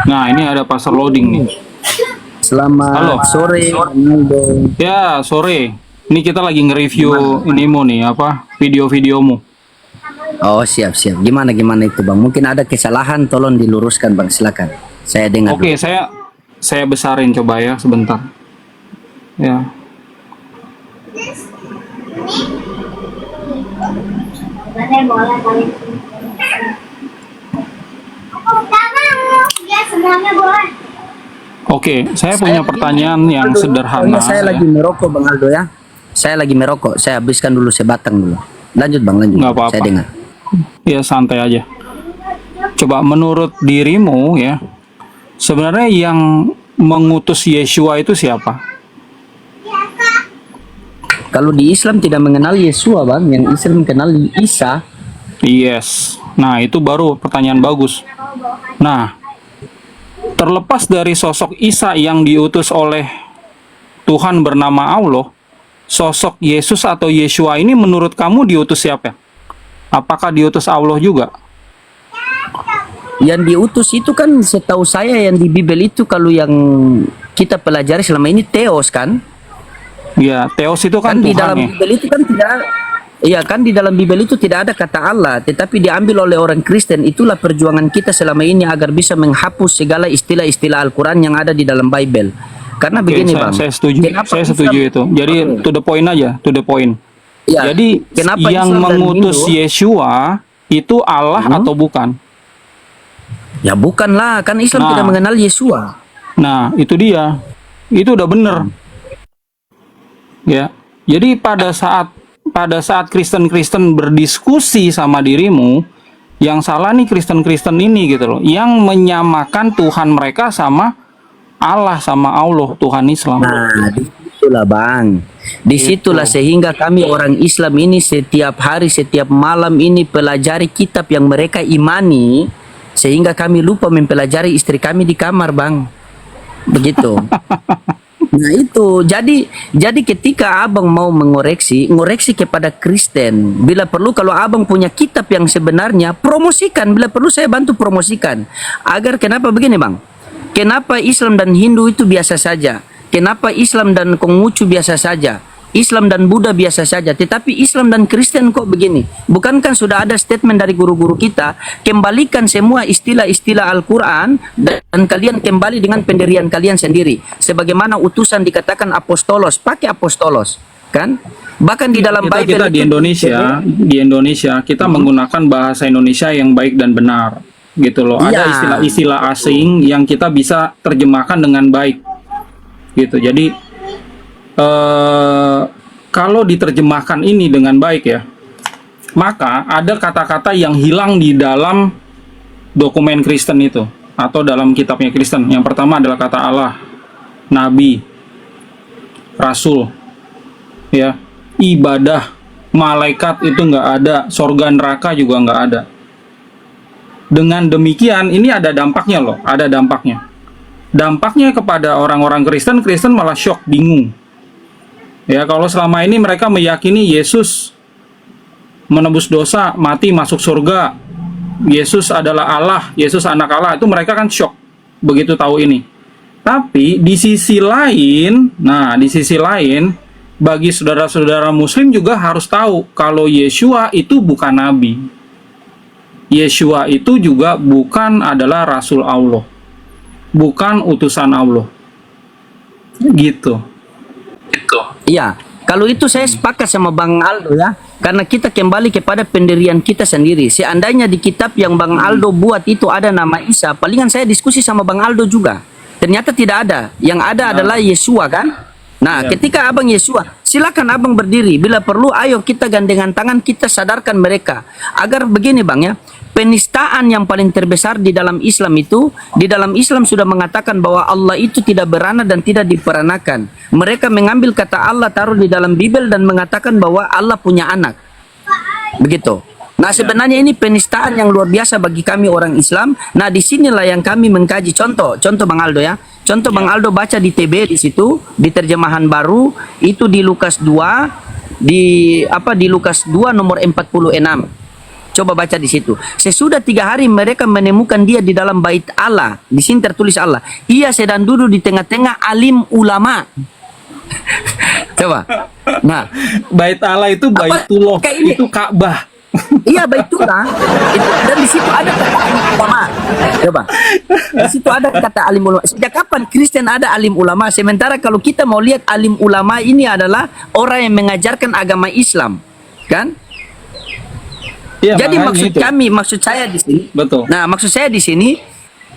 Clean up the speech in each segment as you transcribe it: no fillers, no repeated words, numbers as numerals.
Nah, ini ada pasar loading nih. Halo. Selamat sore, Ronaldo. Ya, sore. Ini kita lagi nge-review inimu nih, apa? Video-videomu. Oh, siap, siap. Gimana itu, Bang? Mungkin ada kesalahan, tolong diluruskan, Bang. Silakan. Saya dengar Oke, dulu. saya besarin coba ya sebentar. Ya. Oke, saya punya pertanyaan yang sederhana. Saya ya. lagi merokok, Bang Aldo ya. Saya lagi merokok. Saya habiskan dulu sebatang dulu. Lanjut, Bang, lanjut. Nggak apa-apa. Saya dengar. Ya, santai aja. Coba menurut dirimu ya, sebenarnya yang mengutus Yeshua itu siapa? Kalau di Islam tidak mengenal Yesua, Bang. Yang Islam kenal Isa. Yes. Nah, itu baru pertanyaan bagus. Nah, terlepas dari sosok Isa yang diutus oleh Tuhan bernama Allah, sosok Yesus atau Yeshua ini menurut kamu diutus siapa? Apakah diutus Allah juga? Yang diutus itu kan setahu saya yang di Bible itu, kalau yang kita pelajari selama ini Theos kan? Ya, Theos itu kan Di Tuhan dalam ya. Bible itu kan tidak, iya kan, di dalam Bible itu tidak ada kata Allah, tetapi diambil oleh orang Kristen. Itulah perjuangan kita selama ini agar bisa menghapus segala istilah-istilah Al-Quran yang ada di dalam Bible. Karena Oke, begini, saya, Bang. saya setuju. Kenapa Saya setuju Islam- itu. Jadi Oke. to the point aja, to the point. Ya, Jadi kenapa yang Islam dan mengutus Hindu- Yeshua itu Allah atau bukan? Ya bukanlah, kan Islam Nah. tidak mengenal Yesua. Nah, itu dia. Itu udah bener. Ya. Jadi pada saat Kristen-Kristen berdiskusi sama dirimu, yang salah nih Kristen-Kristen ini gitu loh, yang menyamakan Tuhan mereka sama Allah, sama Allah, Tuhan Islam. Nah, disitulah, Bang. Disitulah sehingga kami orang Islam ini setiap hari, setiap malam ini pelajari kitab yang mereka imani, sehingga kami lupa mempelajari istri kami di kamar, Bang. Begitu. Nah itu, jadi ketika abang mau ngoreksi kepada Kristen. Bila perlu, kalau abang punya kitab yang sebenarnya, promosikan. Bila perlu saya bantu promosikan. Agar kenapa begini, Bang? Kenapa Islam dan Hindu itu biasa saja? Kenapa Islam dan Konghucu biasa saja? Islam dan Buddha biasa saja, tetapi Islam dan Kristen kok begini? Bukankah sudah ada statement dari guru-guru kita, kembalikan semua istilah-istilah Al-Quran dan kalian kembali dengan pendirian kalian sendiri. Sebagaimana utusan dikatakan apostolos, pakai apostolos, kan? Bahkan di dalam Bible Kita di itu- Indonesia kita menggunakan bahasa Indonesia yang baik dan benar gitu loh. Ada Iya. istilah-istilah asing yang kita bisa terjemahkan dengan baik gitu. Jadi kalau diterjemahkan ini dengan baik ya, maka ada kata-kata yang hilang di dalam dokumen Kristen itu atau dalam kitabnya Kristen. Yang pertama adalah kata Allah, Nabi, Rasul, ya, ibadah, malaikat itu nggak ada, sorga neraka juga nggak ada. Dengan demikian ini ada dampaknya loh, ada dampaknya. Dampaknya kepada orang-orang Kristen malah shock, bingung. Ya, kalau selama ini mereka meyakini Yesus menebus dosa, mati, masuk surga, Yesus adalah Allah, Yesus anak Allah, itu mereka kan shock begitu tahu ini. Tapi di sisi lain, bagi saudara-saudara Muslim juga harus tahu kalau Yeshua itu bukan nabi. Yeshua itu juga bukan adalah Rasul Allah, bukan utusan Allah. Gitu. Iya, kalau itu saya sepakat sama Bang Aldo ya. Karena kita kembali kepada pendirian kita sendiri. Seandainya di kitab yang Bang Aldo buat itu ada nama Isa, palingan saya diskusi sama Bang Aldo juga. Ternyata tidak ada. Yang ada adalah Yesua kan? Nah, ketika abang Yesua, silakan abang berdiri. Bila perlu, ayo kita gandengan tangan, kita sadarkan mereka. Agar begini, Bang ya. Penistaan yang paling terbesar di dalam Islam itu, di dalam Islam sudah mengatakan bahwa Allah itu tidak beranak dan tidak diperanakan. Mereka mengambil kata Allah taruh di dalam Bible dan mengatakan bahwa Allah punya anak. Begitu. Nah, sebenarnya ini penistaan yang luar biasa bagi kami orang Islam. Nah, disinilah yang kami mengkaji. Contoh Bang Aldo ya. Contoh Bang Aldo baca di TB di situ, di terjemahan baru, itu di Lukas 2, di Lukas 2 nomor 46. Coba baca di situ. Sesudah 3 hari mereka menemukan dia di dalam bait Allah. Di sini tertulis Allah. Ia sedang duduk di tengah-tengah alim ulama. Coba. Nah, Bait Allah itu Baitullah, kayak ini? itu Ka'bah. iya baitullah. Dan di situ ada kata alim ulama. Coba. Di situ ada kata alim ulama. Sejak kapan Kristen ada alim ulama? Sementara kalau kita mau lihat alim ulama ini adalah orang yang mengajarkan agama Islam, kan? Iya, Jadi makanya maksud saya di sini. Betul. Nah, maksud saya di sini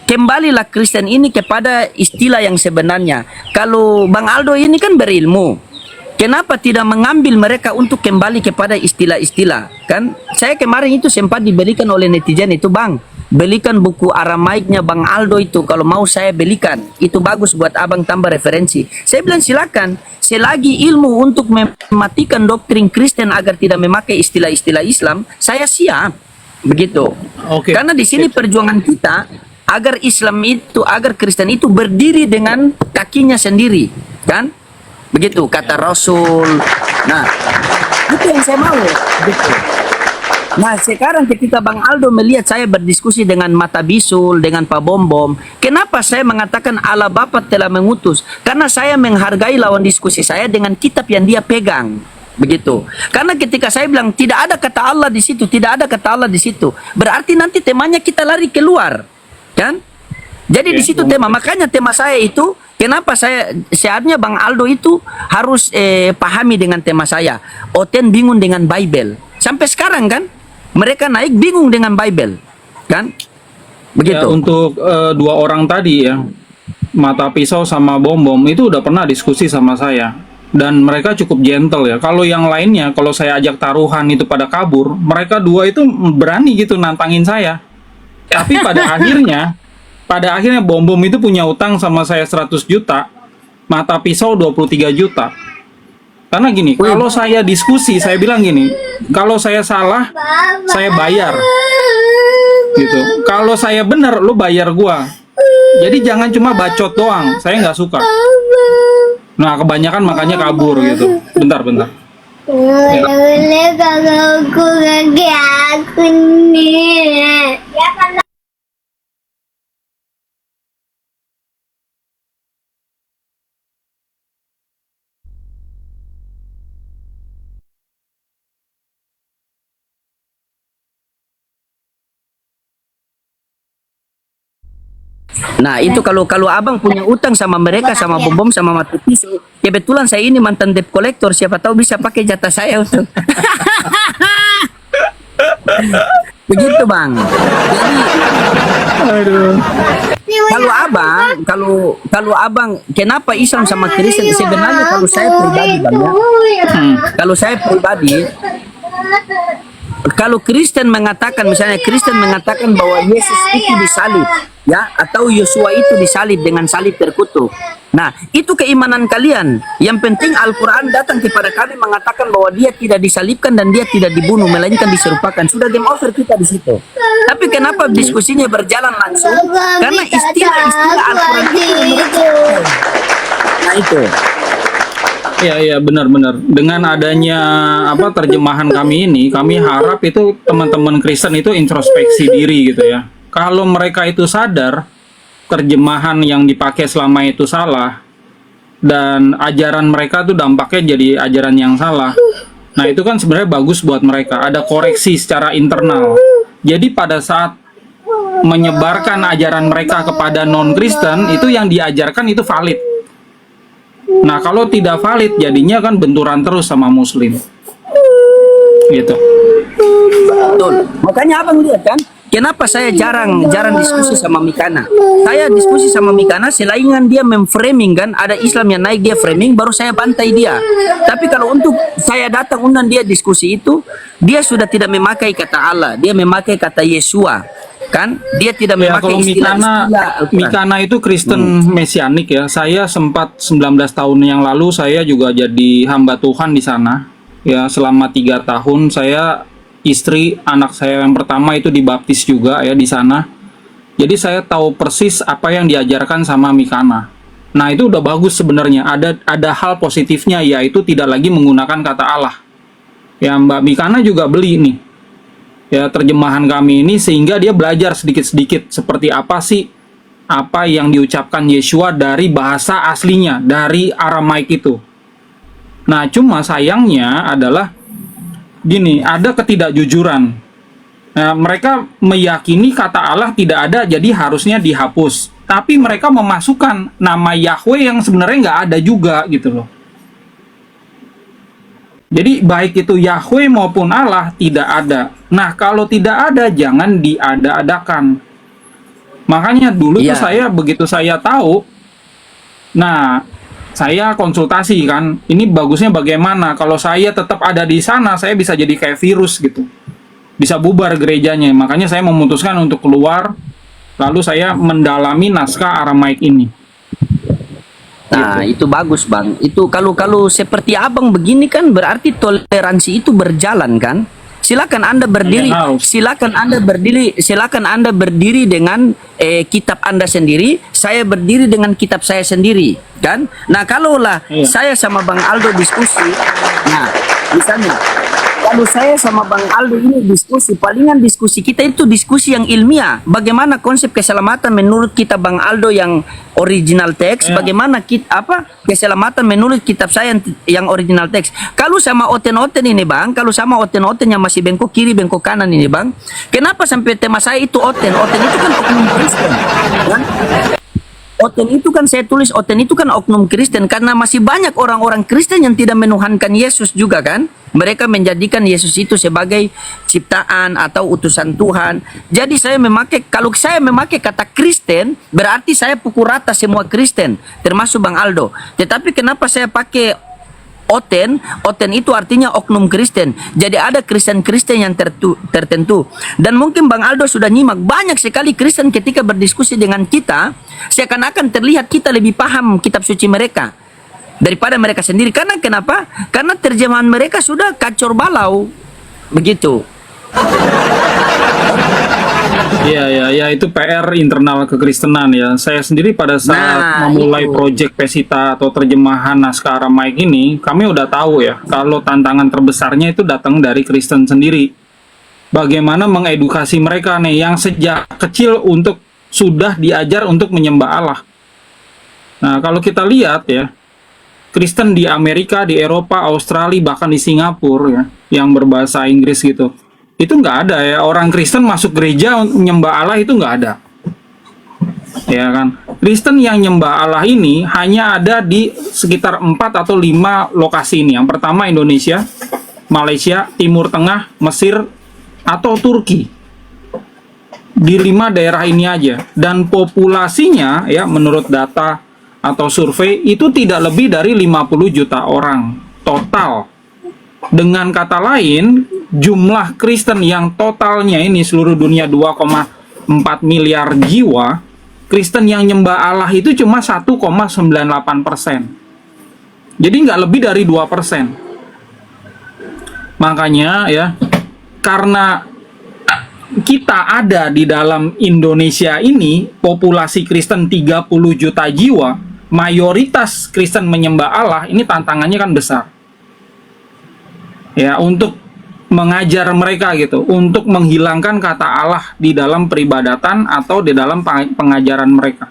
kembalilah Kristen ini kepada istilah yang sebenarnya. Kalau Bang Aldo ini kan berilmu. Kenapa tidak mengambil mereka untuk kembali kepada istilah-istilah? Kan saya kemarin itu sempat dibelikan oleh netizen itu, Bang. Belikan buku Aramaiknya Bang Aldo itu, kalau mau saya belikan. Itu bagus buat abang tambah referensi. Saya bilang silakan. Selagi ilmu untuk mematikan doktrin Kristen agar tidak memakai istilah-istilah Islam, saya siap. Begitu. Oke. Karena di sini perjuangan kita agar Islam itu, agar Kristen itu berdiri dengan kakinya sendiri, kan? Begitu kata Rasul. Nah, itu yang saya mau. Begitu. Nah, sekarang ketika Bang Aldo melihat saya berdiskusi dengan Mata Bisul, dengan Pak Bom-Bom, kenapa saya mengatakan Allah Bapa telah mengutus? Karena saya menghargai lawan diskusi saya dengan kitab yang dia pegang. Begitu. Karena ketika saya bilang tidak ada kata Allah di situ, tidak ada kata Allah di situ, berarti nanti temanya kita lari keluar, kan? Jadi di situ tema. Makanya tema saya itu, kenapa saya seharusnya Bang Aldo itu harus pahami dengan tema saya. Oten bingung dengan Bible. Sampai sekarang kan mereka naik bingung dengan Bible, kan? Begitu. Ya, untuk 2 orang tadi ya, Mata Pisau sama Bom-Bom itu udah pernah diskusi sama saya. Dan mereka cukup gentle ya. Kalau yang lainnya, kalau saya ajak taruhan itu pada kabur, mereka 2 itu berani gitu nantangin saya. Tapi pada akhirnya Bom-Bom itu punya utang sama saya 100 juta, Mata Pisau 23 juta. Karena gini, kalau saya diskusi, saya bilang gini, kalau saya salah, saya bayar. Gitu. Kalau saya benar, lo bayar gua. Jadi jangan cuma bacot doang, saya nggak suka. Nah, kebanyakan makanya kabur gitu. Bentar. Boleh kakakku kaki aku nih. Nah, itu kalau abang punya utang sama mereka, sama Bom-Bom, sama Mata Pisau, kebetulan saya ini mantan debt collector, siapa tahu bisa pakai jatah saya untuk begitu, Bang. Jadi kalau abang kenapa Islam sama Kristen, sebenarnya kalau saya pribadi, Bang, ya, kalau saya pribadi, kalau Kristen mengatakan, misalnya Kristen mengatakan bahwa Yesus itu disalib, ya, atau Yosua itu disalib dengan salib terkutuk. Nah, itu keimanan kalian. Yang penting Al-Quran datang kepada kami mengatakan bahwa dia tidak disalibkan dan dia tidak dibunuh, melainkan diserupakan. Sudah game over kita di situ. Tapi kenapa diskusinya berjalan langsung? Karena istilah-istilah Al-Quran itu. Nah, itu. Iya benar. Dengan adanya terjemahan kami ini, kami harap itu teman-teman Kristen itu introspeksi diri gitu ya. Kalau mereka itu sadar terjemahan yang dipakai selama itu salah dan ajaran mereka tuh dampaknya jadi ajaran yang salah. Nah, itu kan sebenarnya bagus buat mereka, ada koreksi secara internal. Jadi pada saat menyebarkan ajaran mereka kepada non-Kristen, itu yang diajarkan itu valid. Nah, kalau tidak valid jadinya kan benturan terus sama Muslim. Gitu. Betul. Makanya abang lihat kan, kenapa saya jarang diskusi sama Mikana. Saya diskusi sama Mikana selain dia memframing kan, ada Islam yang naik dia framing, baru saya bantai dia. Tapi kalau untuk saya datang undang dia diskusi itu, dia sudah tidak memakai kata Allah, dia memakai kata Yesua. Kan dia tidak memakai kalau Mikana itu Kristen Mesianik ya. Saya sempat 19 tahun yang lalu saya juga jadi hamba Tuhan di sana. Ya, selama 3 tahun saya, istri, anak saya yang pertama itu dibaptis juga ya di sana. Jadi saya tahu persis apa yang diajarkan sama Mikana. Nah, itu udah bagus sebenarnya. Ada hal positifnya, yaitu tidak lagi menggunakan kata Allah. Ya, Mbak Mikana juga beli nih. ya terjemahan kami ini, sehingga dia belajar sedikit-sedikit seperti apa sih apa yang diucapkan Yeshua dari bahasa aslinya, dari Aramaik itu. Nah, cuma sayangnya adalah gini, ada ketidakjujuran. Nah, mereka meyakini kata Allah tidak ada, jadi harusnya dihapus. Tapi mereka memasukkan nama Yahweh yang sebenarnya nggak ada juga gitu loh. Jadi baik itu Yahweh maupun Allah tidak ada. Nah, kalau tidak ada jangan diada-adakan. Makanya dulu tuh saya begitu saya tahu, nah saya konsultasi kan, ini bagusnya bagaimana? Kalau saya tetap ada di sana, saya bisa jadi kayak virus gitu, bisa bubar gerejanya. Makanya saya memutuskan untuk keluar, lalu saya mendalami naskah Aramaik ini. Nah, itu bagus, Bang. Itu kalau seperti Abang begini kan berarti toleransi itu berjalan kan? Silakan Anda berdiri, silakan Anda berdiri dengan kitab Anda sendiri, saya berdiri dengan kitab saya sendiri, kan? Nah, kalaulah saya sama Bang Aldo diskusi, nah, misalnya kalau saya sama Bang Aldo ini diskusi, palingan diskusi kita itu diskusi yang ilmiah. Bagaimana konsep keselamatan menurut kita Bang Aldo yang original teks, bagaimana keselamatan menurut kitab saya yang original teks. Kalau sama oten-oten ini Bang, kalau sama oten-oten yang masih bengkok kiri, bengkok kanan ini Bang, kenapa sampai tema saya itu oten? Oten itu kan oknum Kristen, kan? Oten itu kan saya tulis, oten itu kan oknum Kristen, karena masih banyak orang-orang Kristen yang tidak menuhankan Yesus juga kan. Mereka menjadikan Yesus itu sebagai ciptaan atau utusan Tuhan. Jadi kalau saya memakai kata Kristen, berarti saya pukul rata semua Kristen, termasuk Bang Aldo. Tetapi kenapa saya pakai oten? Oten itu artinya oknum Kristen. Jadi ada Kristen-Kristen yang tertentu. Dan mungkin Bang Aldo sudah nyimak, banyak sekali Kristen ketika berdiskusi dengan kita, seakan-akan terlihat kita lebih paham kitab suci mereka daripada mereka sendiri. Karena kenapa? Karena terjemahan mereka sudah kacor balau. Begitu. Ya itu PR internal kekristenan ya. Saya sendiri pada saat memulai proyek Pesita atau terjemahan naskah Aramaik ini, kami udah tahu ya, kalau tantangan terbesarnya itu datang dari Kristen sendiri. Bagaimana mengedukasi mereka nih yang sejak kecil untuk sudah diajar untuk menyembah Allah. Nah, kalau kita lihat ya, Kristen di Amerika, di Eropa, Australia, bahkan di Singapura ya, yang berbahasa Inggris gitu, itu nggak ada ya, orang Kristen masuk gereja menyembah Allah itu nggak ada, ya kan? Kristen yang nyembah Allah ini hanya ada di sekitar 4 atau 5 lokasi ini. Yang pertama Indonesia, Malaysia, Timur Tengah, Mesir, atau Turki. Di 5 daerah ini aja, dan populasinya ya menurut data atau survei itu tidak lebih dari 50 juta orang total. Dengan kata lain, jumlah Kristen yang totalnya ini seluruh dunia 2,4 miliar jiwa, Kristen yang nyembah Allah itu cuma 1,98%. Jadi nggak lebih dari 2%. Makanya ya, karena kita ada di dalam Indonesia ini, populasi Kristen 30 juta jiwa, mayoritas Kristen menyembah Allah, ini tantangannya kan besar. Ya, untuk mengajar mereka gitu, untuk menghilangkan kata Allah di dalam peribadatan atau di dalam pengajaran mereka.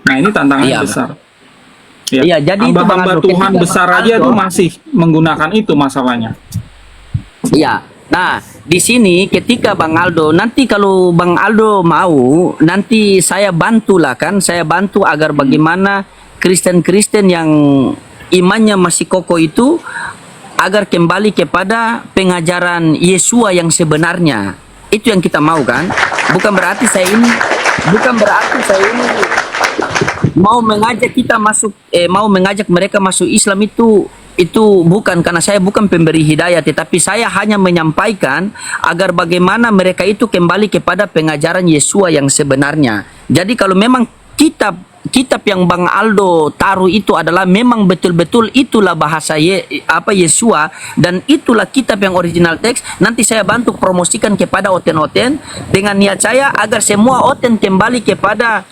Nah, ini tantangannya besar. Ya, jadi hamba-hamba Tuhan besar aja tuh masih menggunakan itu masalahnya. Iya. Nah, di sini ketika Bang Aldo, nanti kalau Bang Aldo mau, nanti saya bantulah kan, saya bantu agar bagaimana Kristen-Kristen yang imannya masih kokoh itu agar kembali kepada pengajaran Yesua yang sebenarnya. Itu yang kita mau kan? Bukan berarti saya ini mau mengajak kita masuk, mau mengajak mereka masuk Islam, itu bukan, karena saya bukan pemberi hidayah, tetapi saya hanya menyampaikan agar bagaimana mereka itu kembali kepada pengajaran Yesua yang sebenarnya. Jadi kalau memang kitab yang Bang Aldo taruh itu adalah memang betul-betul itulah bahasa Yesua, dan itulah kitab yang original teks, nanti saya bantu promosikan kepada oten-oten dengan niat saya agar semua oten kembali kepada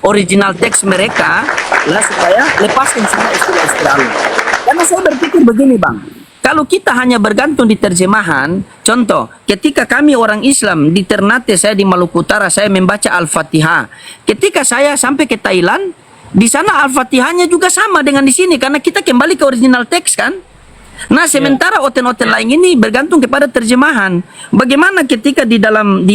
original teks mereka lah, supaya lepaskan semua istilah-istilah. Karena saya berpikir begini Bang, kalau kita hanya bergantung di terjemahan, contoh, ketika kami orang Islam di Ternate, saya di Maluku Utara, saya membaca Al-Fatihah. Ketika saya sampai ke Thailand, di sana Al-Fatihahnya juga sama dengan di sini, karena kita kembali ke original teks kan. Nah, sementara oten-oten lain ini bergantung kepada terjemahan. Bagaimana ketika di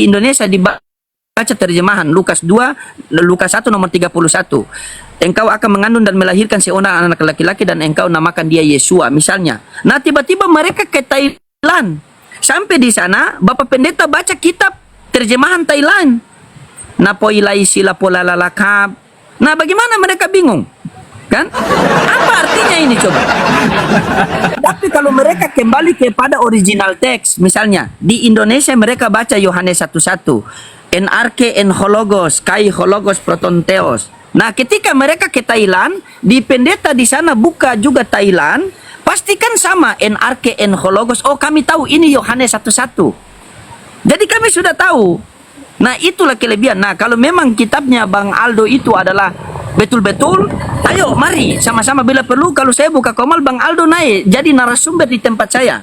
Indonesia dibaca terjemahan Lukas 1 nomor 31. Engkau akan mengandung dan melahirkan seorang anak laki-laki dan engkau namakan dia Yesua misalnya. Nah, tiba-tiba mereka ke Thailand. Sampai di sana, Bapak Pendeta baca kitab terjemahan Thailand. Napoilai sila pola lalakab. Nah, bagaimana mereka bingung? Kan? Apa artinya ini coba? Tapi kalau mereka kembali kepada original teks, misalnya di Indonesia mereka baca Yohanes 1:1, en arke en hologos, kai hologos protonteos. Nah, ketika mereka ke Thailand, di pendeta di sana buka juga Thailand, pastikan sama en arke en hologos. Oh, kami tahu ini Yohanes 1:1. Jadi kami sudah tahu. Nah, itulah kelebihan. Nah, kalau memang kitabnya Bang Aldo itu adalah betul-betul, ayo mari sama-sama bila perlu kalau saya buka komal Bang Aldo naik jadi narasumber di tempat saya.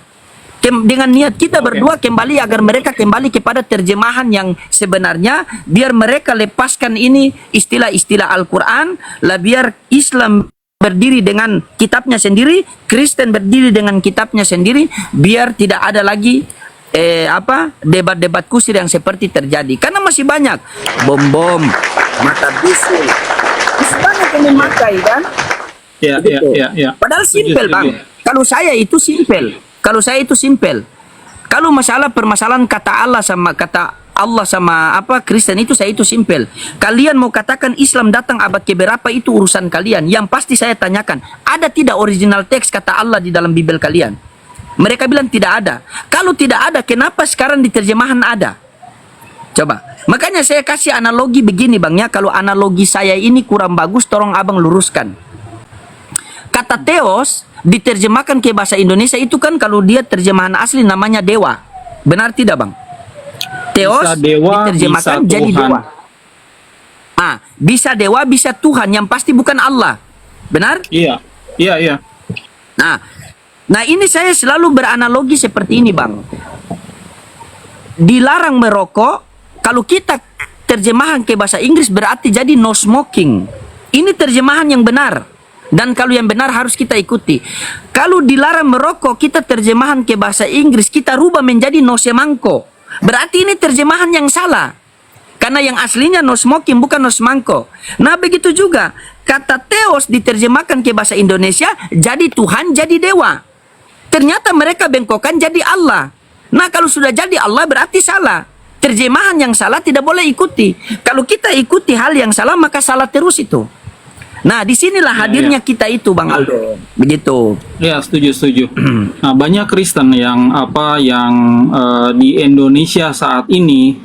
Dengan niat kita berdua kembali agar mereka kembali kepada terjemahan yang sebenarnya, biar mereka lepaskan ini istilah-istilah Al-Quran, lah biar Islam berdiri dengan kitabnya sendiri, Kristen berdiri dengan kitabnya sendiri, biar tidak ada lagi debat-debat kusir yang seperti terjadi. Karena masih banyak bom-bom, mata bisul, masih banyak yang memakai kan? Ya. Padahal simpel Bang. Kalau saya itu simpel. Kalau permasalahan kata Allah sama Kristen itu saya itu simpel. Kalian mau katakan Islam datang abad keberapa itu urusan kalian. Yang pasti saya tanyakan, ada tidak original teks kata Allah di dalam Bible kalian? Mereka bilang tidak ada. Kalau tidak ada, kenapa sekarang di terjemahan ada? Coba. Makanya saya kasih analogi begini Bang ya. Kalau analogi saya ini kurang bagus, tolong Abang luruskan. Kata Theos diterjemahkan ke bahasa Indonesia itu kan kalau dia terjemahan asli namanya dewa. Benar tidak Bang? Theos bisa dewa, diterjemahkan bisa jadi Tuhan. dewa. Bisa dewa, bisa Tuhan, yang pasti bukan Allah. Benar? Iya. Nah ini saya selalu beranalogi seperti ini Bang. Dilarang merokok, kalau kita terjemahan ke bahasa Inggris berarti jadi no smoking. Ini terjemahan yang benar. Dan kalau yang benar harus kita ikuti. Kalau dilarang merokok, kita terjemahan ke bahasa Inggris, kita rubah menjadi no semangko. Berarti ini terjemahan yang salah. Karena yang aslinya no smoking bukan no semangko. Nah begitu juga, kata Theos diterjemahkan ke bahasa Indonesia, jadi Tuhan, jadi dewa. Ternyata mereka bengkokkan jadi Allah. Nah kalau sudah jadi Allah berarti salah. Terjemahan yang salah tidak boleh ikuti. Kalau kita ikuti hal yang salah, maka salah terus itu. Nah, disinilah hadirnya kita itu, Bang Aldo. Begitu. Ya, setuju. Nah, banyak Kristen yang di Indonesia saat ini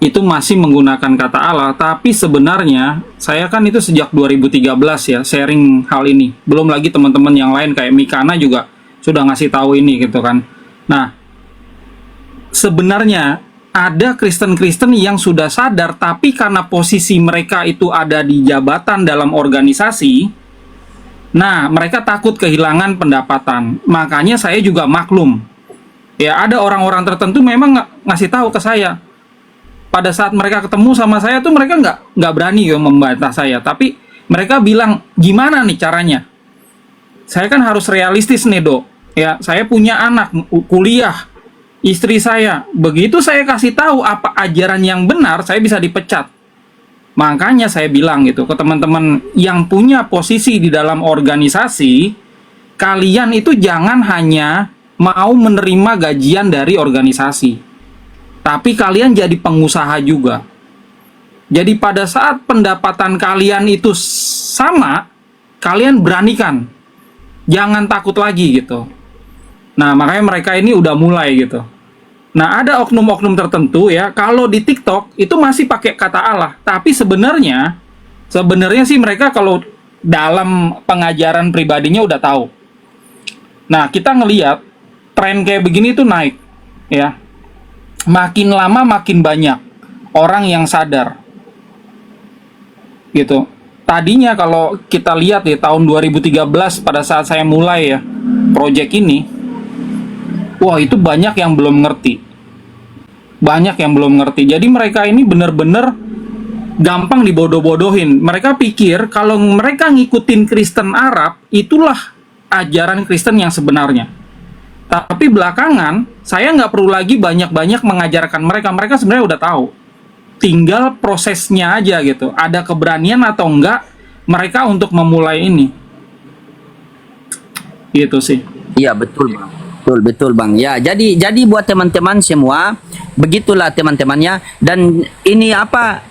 itu masih menggunakan kata Allah, tapi sebenarnya saya kan itu sejak 2013 ya sharing hal ini. Belum lagi teman-teman yang lain kayak Mikana juga sudah ngasih tahu ini gitu kan. Nah, sebenarnya ada Kristen-Kristen yang sudah sadar, tapi karena posisi mereka itu ada di jabatan dalam organisasi, nah mereka takut kehilangan pendapatan. Makanya saya juga maklum. Ya ada orang-orang tertentu memang ngasih tahu ke saya. Pada saat mereka ketemu sama saya tuh mereka nggak berani membantah saya. Tapi mereka bilang, gimana nih caranya? Saya kan harus realistis nih Dok. Ya saya punya anak kuliah. Istri saya, begitu saya kasih tahu apa ajaran yang benar, saya bisa dipecat. Makanya saya bilang gitu ke teman-teman yang punya posisi di dalam organisasi, kalian itu jangan hanya mau menerima gajian dari organisasi, tapi kalian jadi pengusaha juga. Jadi pada saat pendapatan kalian itu sama, kalian beranikan, jangan takut lagi gitu. Nah makanya mereka ini udah mulai gitu. Nah, ada oknum-oknum tertentu ya, kalau di TikTok itu masih pakai kata Allah, tapi sebenarnya sih mereka kalau dalam pengajaran pribadinya udah tahu. Nah, kita ngelihat tren kayak begini tuh naik ya. Makin lama makin banyak orang yang sadar. Gitu. Tadinya kalau kita lihat di tahun 2013 pada saat saya mulai ya project ini, Wah, itu banyak yang belum ngerti. Banyak yang belum ngerti. Jadi mereka ini bener-bener gampang dibodoh-bodohin. Mereka pikir kalau mereka ngikutin Kristen Arab, itulah ajaran Kristen yang sebenarnya. Tapi belakangan, saya nggak perlu lagi banyak-banyak mengajarkan mereka. Mereka sebenarnya udah tahu. Tinggal prosesnya aja gitu. Ada keberanian atau enggak mereka untuk memulai ini. Gitu sih. Iya betul bang, betul bang. Ya jadi buat teman-teman semua begitulah teman-temannya. Dan ini apa?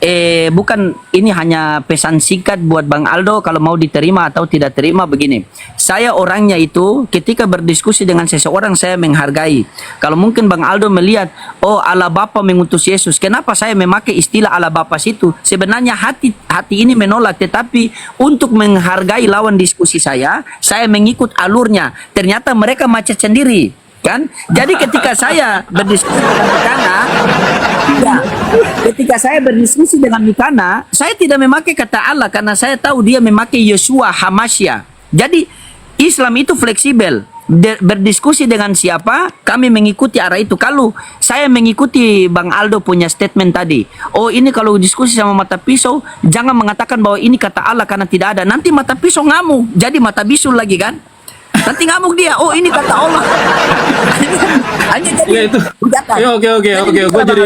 Bukan ini hanya pesan singkat buat Bang Aldo kalau mau diterima atau tidak terima begini. Saya orangnya itu ketika berdiskusi dengan seseorang saya menghargai. Kalau mungkin Bang Aldo melihat oh Allah Bapa mengutus Yesus, kenapa saya memakai istilah Allah Bapa situ? Sebenarnya hati ini menolak, tetapi untuk menghargai lawan diskusi saya mengikut alurnya. Ternyata mereka macet sendiri, kan? Jadi ketika saya berdiskusi dengan Mikana, ya, ketika saya berdiskusi dengan Mikana, saya tidak memakai kata Allah karena saya tahu dia memakai Yeshua Hamasya. Jadi Islam itu fleksibel. Berdiskusi dengan siapa, kami mengikuti arah itu. Kalau saya mengikuti Bang Aldo punya statement tadi, oh ini kalau diskusi sama mata pisau, jangan mengatakan bahwa ini kata Allah karena tidak ada. Nanti mata pisau ngamuk, jadi mata bisul lagi kan? Nanti ngamuk dia, oh ini kata Allah. Hanya jadi Ya itu. Ya, oke.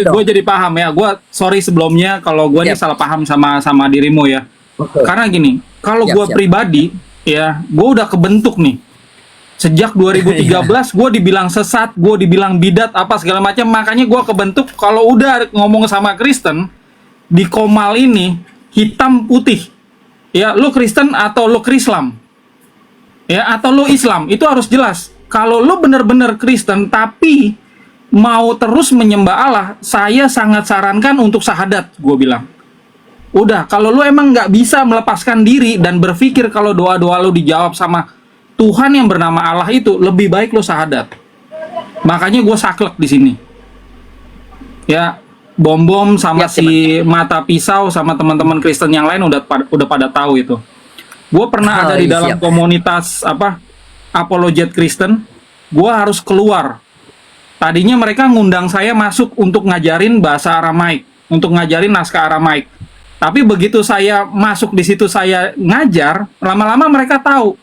Gue jadi paham ya. Gue sorry sebelumnya kalau gue ini salah paham sama dirimu ya. Betul. Karena gini, kalau gue pribadi ya, gue udah kebentuk nih. Sejak 2013 gue dibilang sesat, gue dibilang bidat apa segala macam. Makanya gue kebentuk kalau udah ngomong sama Kristen di Komal ini hitam putih. Ya, lu Kristen atau lu Krislam. Ya, atau lu Islam, itu harus jelas. Kalau lu bener-bener Kristen tapi mau terus menyembah Allah, saya sangat sarankan untuk syahadat, gue bilang. Udah, kalau lu emang nggak bisa melepaskan diri dan berpikir kalau doa-doa lu dijawab sama Tuhan yang bernama Allah itu, lebih baik lu syahadat. Makanya gue saklek di sini. Ya, bom sama si mata pisau sama teman-teman Kristen yang lain udah pada tahu itu. Gue pernah ada di dalam komunitas apologet Kristen. Gue harus keluar. Tadinya mereka ngundang saya masuk untuk ngajarin bahasa Aramaik, untuk ngajarin naskah Aramaik. Tapi begitu saya masuk di situ saya ngajar, lama-lama mereka tahu.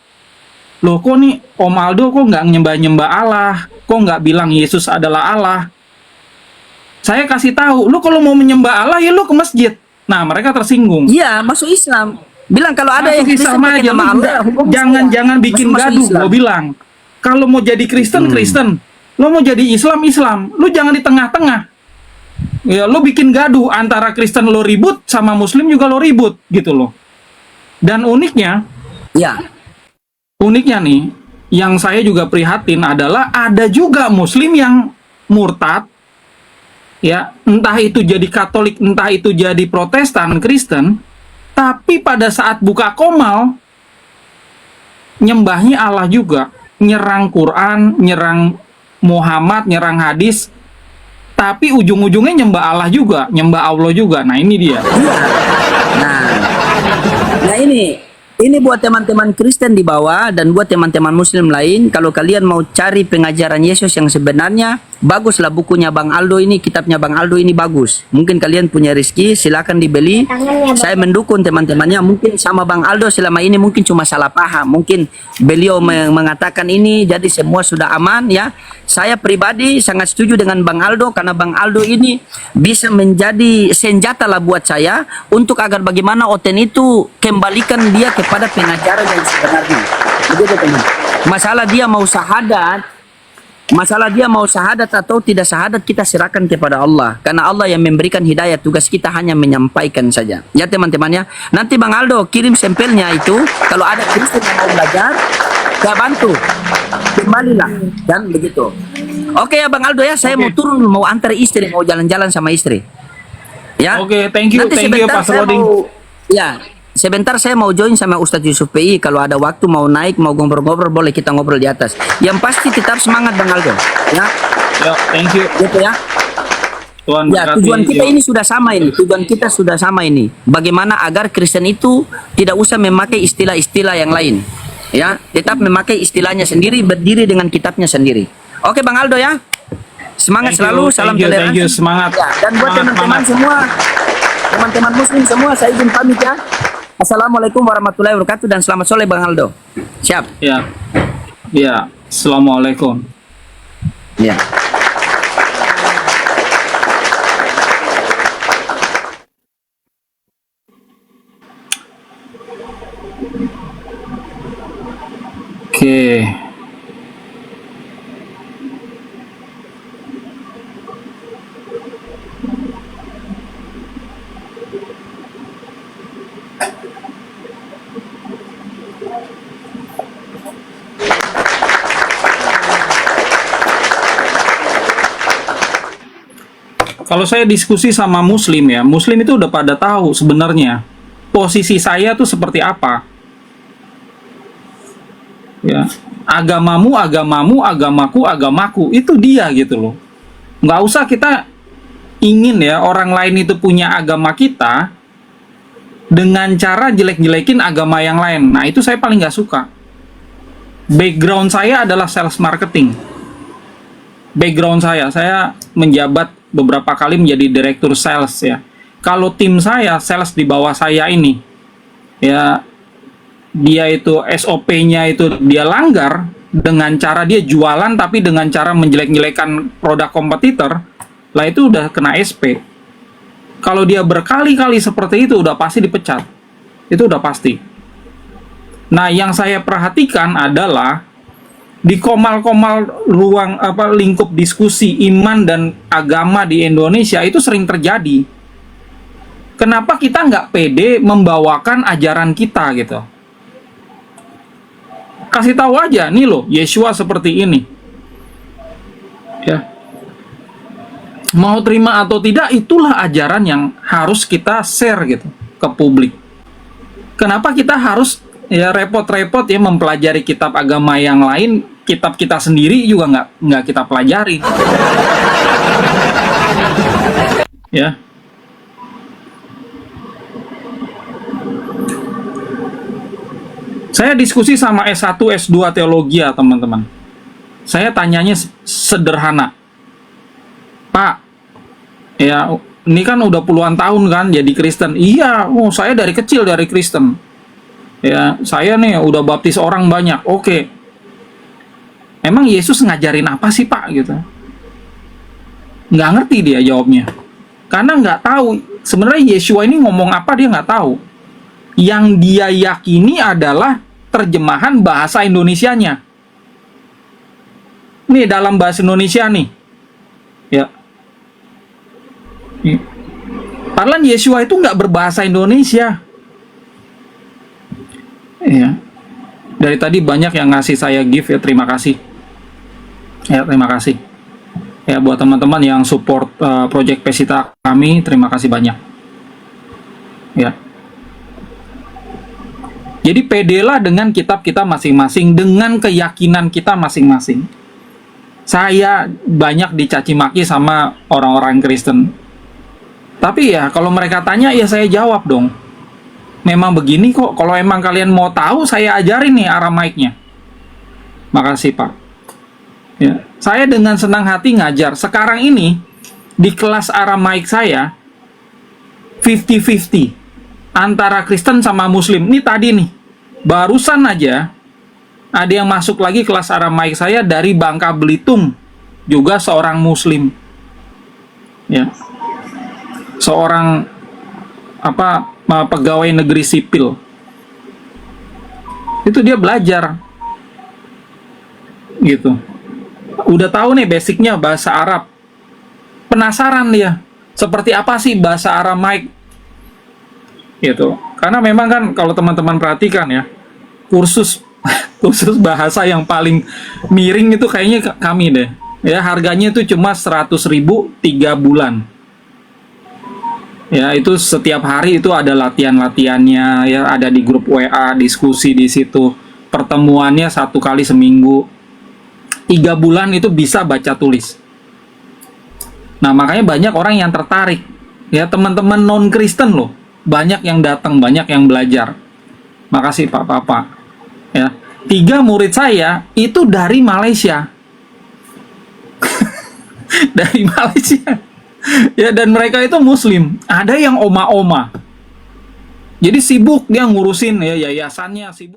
Loh kok nih Om Aldo kok nggak nyembah-nyembah Allah, kok nggak bilang Yesus adalah Allah. Saya kasih tahu, lu kalau mau menyembah Allah ya lu ke masjid. Nah mereka tersinggung. Iya, masuk Islam. Bilang kalau ada yang Kristen aja, jangan bikin gaduh. Gue bilang, kalau mau jadi Kristen, lo mau jadi Islam, lo jangan di tengah-tengah. Ya, lo bikin gaduh antara Kristen lo ribut sama Muslim juga lo ribut gitu loh. Dan uniknya nih, yang saya juga prihatin adalah ada juga Muslim yang murtad, ya, entah itu jadi Katolik, entah itu jadi Protestan, Kristen, tapi pada saat buka Komal, nyembahnya Allah juga, nyerang Quran, nyerang Muhammad, nyerang hadis, tapi ujung-ujungnya nyembah Allah juga, nyembah Allah juga. Nah ini dia. Nah ini buat teman-teman Kristen di bawah dan buat teman-teman Muslim lain, kalau kalian mau cari pengajaran Yesus yang sebenarnya, baguslah bukunya Bang Aldo ini, kitabnya Bang Aldo ini bagus. Mungkin kalian punya rezeki, silakan dibeli. Saya mendukung teman-temannya. Mungkin sama Bang Aldo selama ini mungkin cuma salah paham. Mungkin beliau mengatakan ini, jadi semua sudah aman ya. Saya pribadi sangat setuju dengan Bang Aldo karena Bang Aldo ini bisa menjadi senjata lah buat saya untuk agar bagaimana Oten itu kembalikan dia kepada pengajaran yang sebenarnya. Begitu teman. Masalah dia mau syahadat atau tidak syahadat kita serahkan kepada Allah. Karena Allah yang memberikan hidayah, tugas kita hanya menyampaikan saja. Ya teman-teman ya. Nanti Bang Aldo kirim sampelnya itu. Kalau ada Kristen yang mau belajar, saya bantu. Kembalilah. Dan begitu. Oke ya Bang Aldo ya. Saya mau turun, mau antar istri, mau jalan-jalan sama istri. Ya. Oke, thank you Pak Roding. Ya. Sebentar saya mau join sama Ustadz Yusuf PI. Kalau ada waktu mau naik, mau ngobrol-ngobrol, boleh kita ngobrol di atas. Yang pasti tetap semangat Bang Aldo. Ya. Yo, thank you. Gitu ya. Tuhan ya, tujuan kita ini sudah sama ini. Tujuan kita sudah sama ini. Bagaimana agar Kristen itu tidak usah memakai istilah-istilah yang lain. Ya, tetap memakai istilahnya sendiri, berdiri dengan kitabnya sendiri. Oke Bang Aldo ya. Semangat selalu, salam thank you, toleransi. semangat. Ya, dan buat teman-teman semua, teman-teman muslim semua, saya izin pamit ya. Assalamualaikum warahmatullahi wabarakatuh dan selamat sore Bang Aldo. Siap. Ya, ya, assalamualaikum. Ya. Oke. Kalau saya diskusi sama muslim ya, muslim itu udah pada tahu sebenarnya posisi saya tuh seperti apa. Ya, agamamu, agamamu, agamaku, agamaku, itu dia gitu loh. Nggak usah kita ingin ya orang lain itu punya agama kita dengan cara jelek-jelekin agama yang lain. Nah itu saya paling nggak suka. Background saya adalah sales marketing. Background saya menjabat beberapa kali menjadi direktur sales ya. Kalau tim saya, sales di bawah saya ini, ya dia itu SOP-nya itu dia langgar dengan cara dia jualan tapi dengan cara menjelek-jelekan produk kompetitor, lah itu udah kena SP. Kalau dia berkali-kali seperti itu udah pasti dipecat. Itu udah pasti. Nah, yang saya perhatikan adalah di komal-komal ruang lingkup diskusi iman dan agama di Indonesia itu sering terjadi. Kenapa kita nggak pede membawakan ajaran kita gitu? Kasih tahu aja, nih loh, Yeshua seperti ini. Ya. Mau terima atau tidak, itulah ajaran yang harus kita share gitu ke publik. Kenapa kita harus ya repot-repot ya mempelajari kitab agama yang lain, kitab kita sendiri juga nggak kita pelajari. Ya. Saya diskusi sama S1, S2 teologi ya teman-teman. Saya tanyanya sederhana. Pak, ya ini kan udah puluhan tahun kan jadi Kristen. Iya, saya dari kecil dari Kristen. Ya, saya nih udah baptis orang banyak. Oke. Emang Yesus ngajarin apa sih Pak gitu? Nggak ngerti dia jawabnya. Karena nggak tahu. Sebenarnya Yeshua ini ngomong apa dia nggak tahu. Yang dia yakini adalah terjemahan bahasa Indonesianya. Nih dalam bahasa Indonesia nih. Ya. Padahal Yeshua itu nggak berbahasa Indonesia. Ya. Dari tadi banyak yang ngasih saya gift ya, terima kasih. Ya, terima kasih. Ya, buat teman-teman yang support Project Pesita kami, terima kasih banyak. Ya. Jadi pedelah dengan kitab kita masing-masing, dengan keyakinan kita masing-masing. Saya banyak dicaci maki sama orang-orang Kristen. Tapi ya kalau mereka tanya ya saya jawab dong. Memang begini kok. Kalau emang kalian mau tahu, saya ajarin nih Aramaiknya. Makasih Pak. Ya, saya dengan senang hati ngajar. Sekarang ini di kelas Aramaik saya 50-50 antara Kristen sama Muslim. Ini tadi nih, barusan aja ada yang masuk lagi kelas Aramaik saya dari Bangka Belitung, juga seorang Muslim. Ya, seorang pegawai negeri sipil. Itu dia belajar gitu. Udah tahu nih basicnya bahasa Arab. Penasaran dia, seperti apa sih bahasa Aramaik? Gitu. Karena memang kan kalau teman-teman perhatikan ya, kursus bahasa yang paling miring itu kayaknya kami deh. Ya, harganya itu cuma 100.000 3 bulan. Ya, itu setiap hari itu ada latihan-latihannya ya, ada di grup WA, diskusi di situ. Pertemuannya 1 kali seminggu. 3 bulan itu bisa baca tulis. Nah, makanya banyak orang yang tertarik. Ya, teman-teman non-Kristen loh. Banyak yang datang, banyak yang belajar. Makasih Pak Papa. Ya, 3 murid saya itu dari Malaysia. dari Malaysia. Ya, dan mereka itu muslim. Ada yang oma-oma. Jadi sibuk dia ngurusin ya yayasannya, sibuk